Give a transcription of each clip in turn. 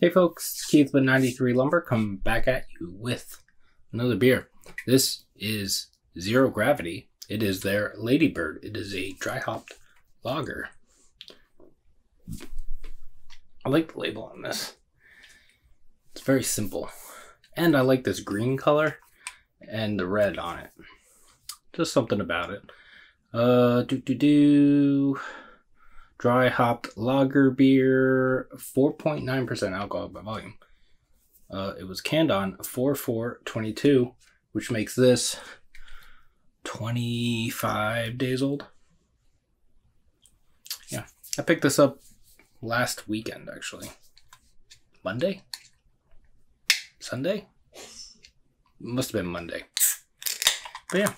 Hey folks, Keith with 93 Lumber come back at you with another beer. This is Zero Gravity. It is their Ladybird. It is a dry hopped lager. I like the label on this. It's very simple. And I like this green color and the red on it. Just something about it. Dry hopped lager beer, 4.9% alcohol by volume. It was canned on 4/4/22, which makes this 25 days old. Yeah, I picked this up last weekend, actually. Monday? Sunday? Must have been Monday. But yeah.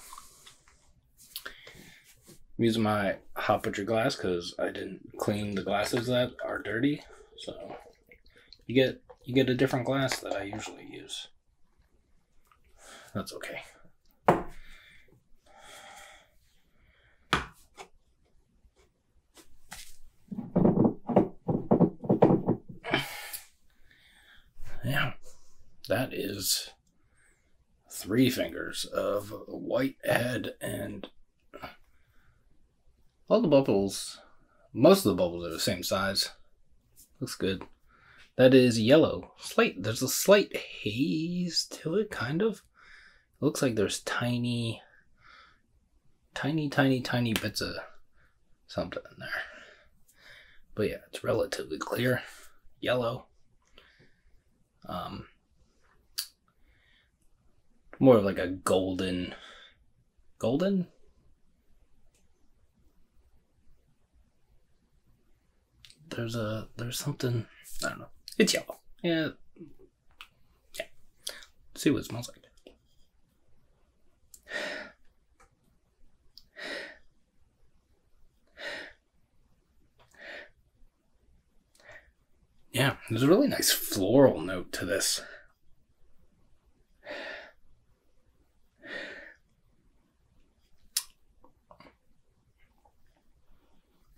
I'm using my hot butcher glass because I didn't clean the glasses that are dirty. So you get a different glass that I usually use. That's okay. Yeah, that is 3 fingers of white head and all the bubbles, most of the bubbles are the same size. Looks good. That is yellow. There's a slight haze to it, kind of. It looks like there's tiny bits of something in there. But yeah, it's relatively clear. Yellow. More of like a golden? There's something, I don't know. It's yellow. Yeah. Let's see what it smells like. Yeah, there's a really nice floral note to this.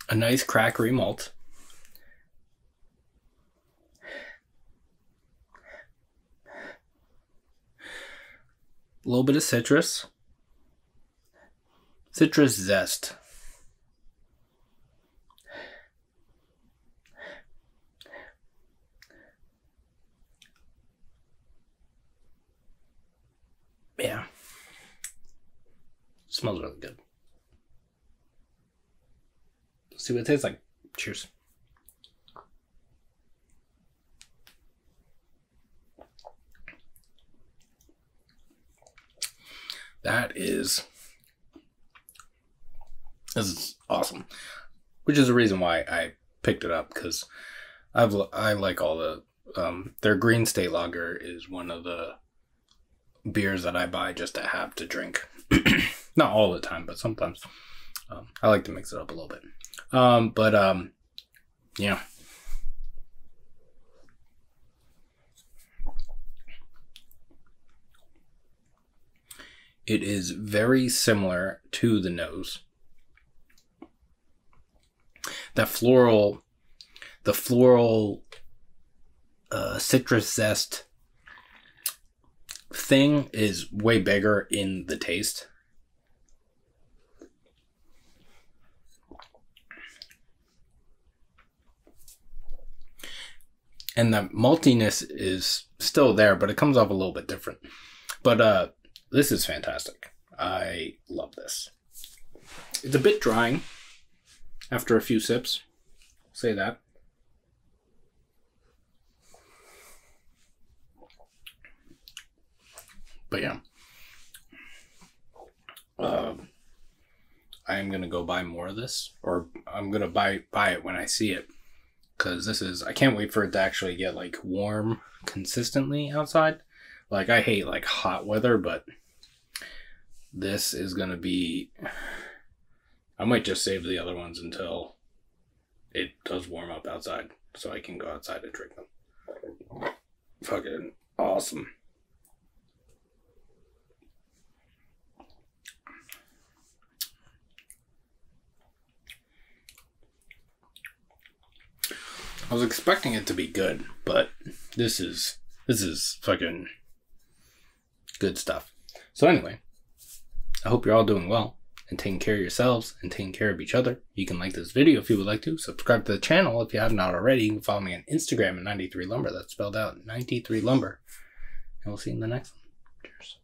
A nice crackery malt. A little bit of citrus zest. Yeah. Smells really good. Let's see what it tastes like. Cheers. This is awesome, which is the reason why I picked it up, because I like all the their Green State Lager is one of the beers that I buy just to have to drink. Not all the time, but sometimes. I like to mix it up a little bit. Yeah. It is very similar to the nose. The floral citrus zest thing is way bigger in the taste. And the maltiness is still there, but it comes off a little bit different. But this is fantastic. I love this. It's a bit drying after a few sips. I'll say that. But yeah. I am going to go buy more of this. Or I'm going to buy it when I see it. Because this is... I can't wait for it to actually get like warm consistently outside. Like, I hate like hot weather, but this is going to be... I might just save the other ones until it does warm up outside so I can go outside and drink them. Fucking awesome. I was expecting it to be good, but this is fucking good stuff. So anyway, I hope you're all doing well and taking care of yourselves and taking care of each other. You can like this video if you would like to. Subscribe to the channel if you have not already. You can follow me on Instagram at 93lumber. That's spelled out 93lumber. And we'll see you in the next one. Cheers.